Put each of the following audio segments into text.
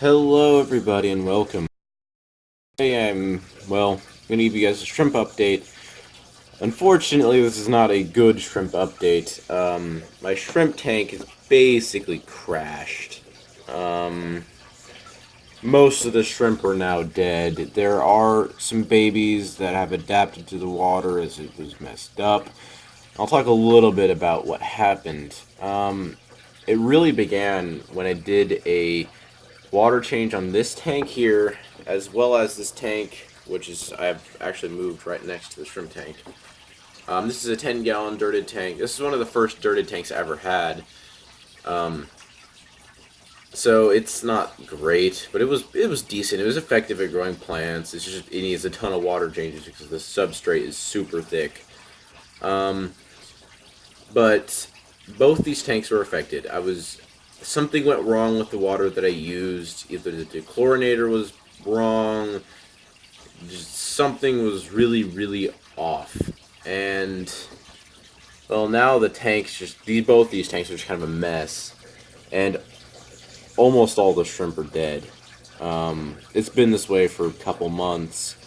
Hello everybody and welcome. Today going to give you guys a shrimp update. Unfortunately, this is not a good shrimp update. My shrimp tank is basically crashed. Most of the shrimp are now dead. There are some babies that have adapted to the water as it was messed up. I'll talk a little bit about what happened. It really began when I did a water change on this tank here, as well as this tank, which is I've actually moved right next to the shrimp tank. This is a 10-gallon dirted tank. This is one of the first dirted tanks I ever had. So it's not great, but it was decent. It was effective at growing plants. It's just it needs a ton of water changes because the substrate is super thick. But both these tanks were affected. Something went wrong with the water that I used. Either the dechlorinator was wrong, just something was really off. And well, now the tanks both these tanks are just kind of a mess, and almost all the shrimp are dead. It's been this way for a couple months.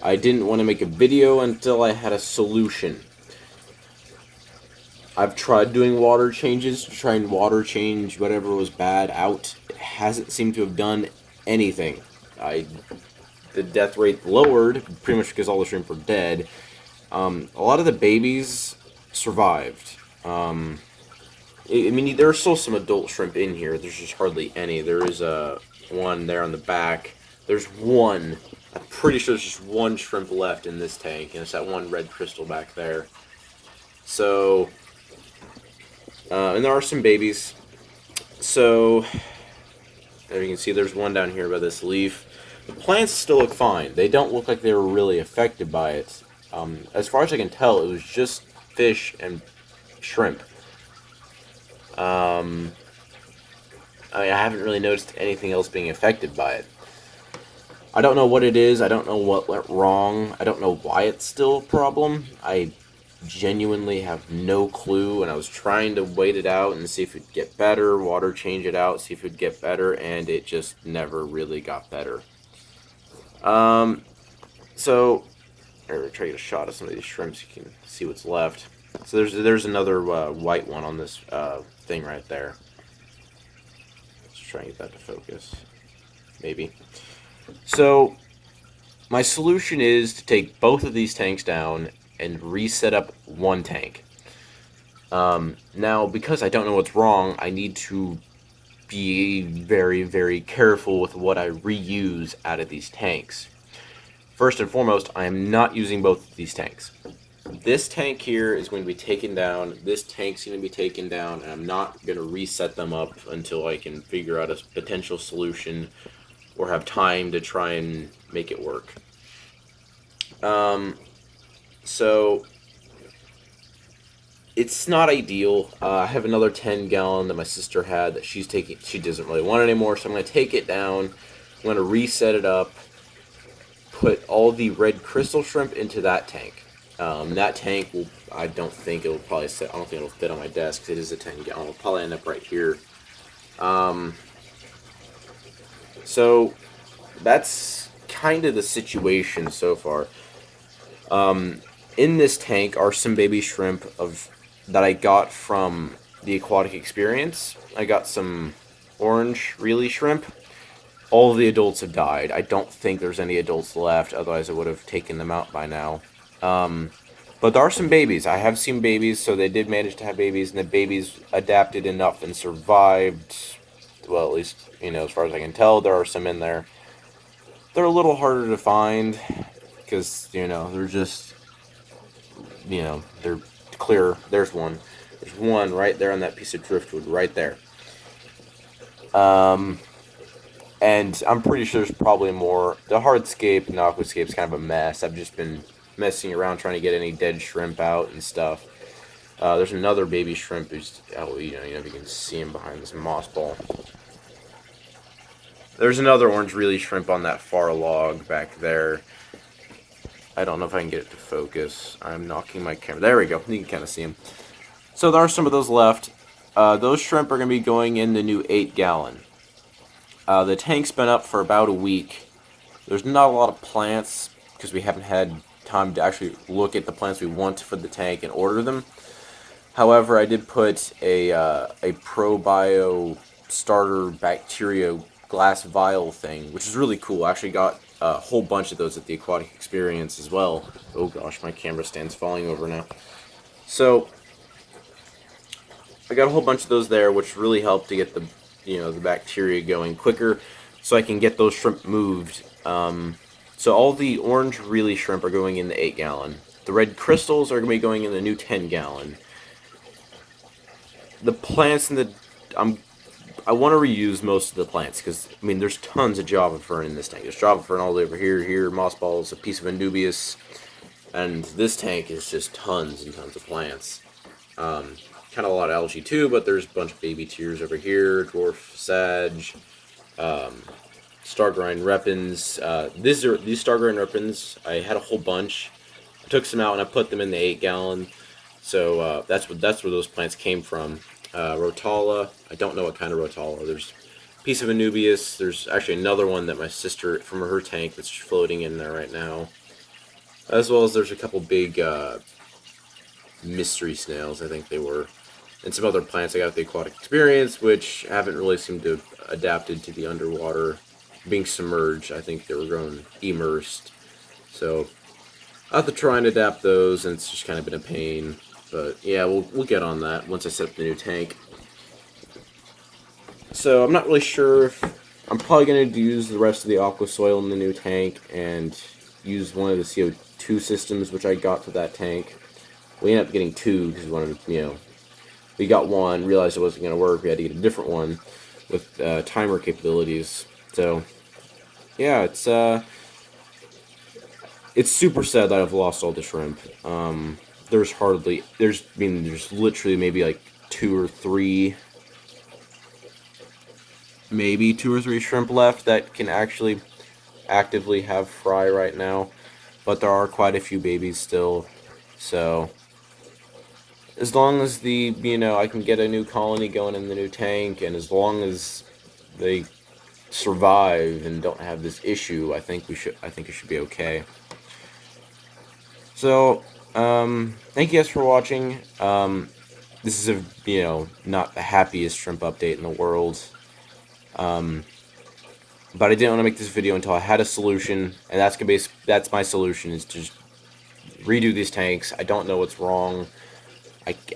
I didn't want to make a video until I had a solution. I've tried doing water changes to try and water change whatever was bad out. It hasn't seemed to have done anything. The death rate lowered, pretty much because all the shrimp are dead. A lot of the babies survived. I mean, there are still some adult shrimp in here. There's just hardly any. There is one there on the back. There's one. I'm pretty sure there's just one shrimp left in this tank, and it's that one red crystal back there. So... and there are some babies. So, as you can see, there's one down here by this leaf. The plants still look fine. They don't look like they were really affected by it. As far as I can tell, it was just fish and shrimp. I haven't really noticed anything else being affected by it. I don't know what it is. I don't know what went wrong. I don't know why it's still a problem. I genuinely have no clue, and I was trying to wait it out and see if it'd get better, water change it out, see if it'd get better, and it just never really got better. So I'm gonna try to get a shot of some of these shrimps so you can see what's left. So there's another white one on this thing right there. Let's try and get that to focus. Maybe. So my solution is to take both of these tanks down and reset up one tank. Now, because I don't know what's wrong, I need to be very careful with what I reuse out of these tanks. First and foremost, I am not using both of these tanks. This tank here is going to be taken down, this tank's going to be taken down, and I'm not going to reset them up until I can figure out a potential solution or have time to try and make it work. So it's not ideal. I have another 10-gallon that my sister had that she doesn't really want anymore, so I'm going to take it down. I'm going to reset it up, put all the red crystal shrimp into that tank. That tank I don't think it'll fit on my desk because it is a 10-gallon. It'll probably end up right here. So that's kind of the situation so far. In this tank are some baby shrimp that I got from the aquatic experience. I got some orange really shrimp. All of the adults have died. I don't think there's any adults left, otherwise I would have taken them out by now. But there are some babies. I have seen babies, so they did manage to have babies, and the babies adapted enough and survived. Well, at least, as far as I can tell, there are some in there. They're a little harder to find because, they're just, they're clear. There's one. There's one right there on that piece of driftwood right there. And I'm pretty sure there's probably more. The hardscape and the aquascape is kind of a mess. I've just been messing around trying to get any dead shrimp out and stuff. There's another baby shrimp who's, if you can see him behind this moss ball. There's another orange really shrimp on that far log back there. I don't know if I can get it to focus. I'm knocking my camera. There we go. You can kind of see him. So there are some of those left. Those shrimp are going to be going in the new 8-gallon. The tank's been up for about a week. There's not a lot of plants because we haven't had time to actually look at the plants we want for the tank and order them. However, I did put a ProBio starter bacteria glass vial thing, which is really cool. I actually got a whole bunch of those at the Aquatic Experience as well. Oh gosh, my camera stand's falling over now. So I got a whole bunch of those there, which really helped to get the the bacteria going quicker, so I can get those shrimp moved. So all the orange really shrimp are going in the 8-gallon. The red crystals are going to be going in the new 10-gallon. The plants in the I want to reuse most of the plants because I mean there's tons of Java fern in this tank. There's Java fern all the way over here, mossballs, a piece of Anubias, and this tank is just tons and tons of plants. Kind of a lot of algae too, but there's a bunch of baby tears over here, dwarf sage, stargrind repens. These stargrind repens. I had a whole bunch. I took some out and I put them in the 8-gallon. So that's where those plants came from. Rotala. I don't know what kind of Rotala. There's a piece of Anubias. There's actually another one that my sister from her tank that's floating in there right now. As well as there's a couple big mystery snails, I think they were. And some other plants I got at the Aquatic Experience, which haven't really seemed to have adapted to the underwater being submerged. I think they were grown immersed. So I have to try and adapt those, and it's just kind of been a pain. But yeah, we'll get on that once I set up the new tank. So I'm not really sure if I'm probably going to use the rest of the aqua soil in the new tank and use one of the CO2 systems which I got for that tank. We ended up getting two because we wanted to, we got one, realized it wasn't going to work, we had to get a different one with timer capabilities. So yeah, it's super sad that I've lost all the shrimp. There's literally maybe like two or three shrimp left that can actually actively have fry right now, but there are quite a few babies still. So as long as I can get a new colony going in the new tank, and as long as they survive and don't have this issue, I think it should be okay. So thank you guys for watching. This is not the happiest shrimp update in the world. But I didn't want to make this video until I had a solution, and that's my solution, is to just redo these tanks. I don't know what's wrong.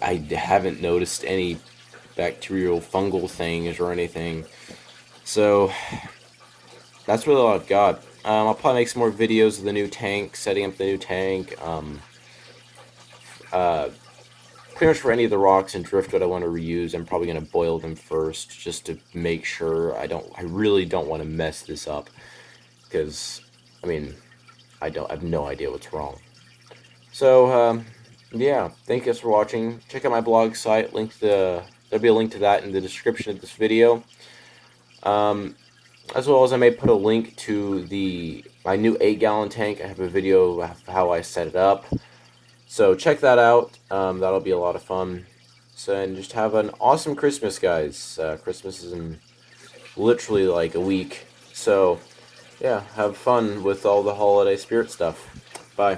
I haven't noticed any bacterial fungal things or anything. So that's really all I've got. I'll probably make some more videos of the new tank, setting up the new tank. Pretty much for any of the rocks and driftwood I want to reuse, I'm probably going to boil them first just to make sure. I really don't want to mess this up because, I mean, I have no idea what's wrong. So, yeah, thank you guys for watching. Check out my blog site. There'll be a link to that in the description of this video. As well as I may put a link to my new 8-gallon tank. I have a video of how I set it up. So check that out. That'll be a lot of fun. So, and just have an awesome Christmas, guys. Christmas is in literally like a week. So, yeah, have fun with all the holiday spirit stuff. Bye.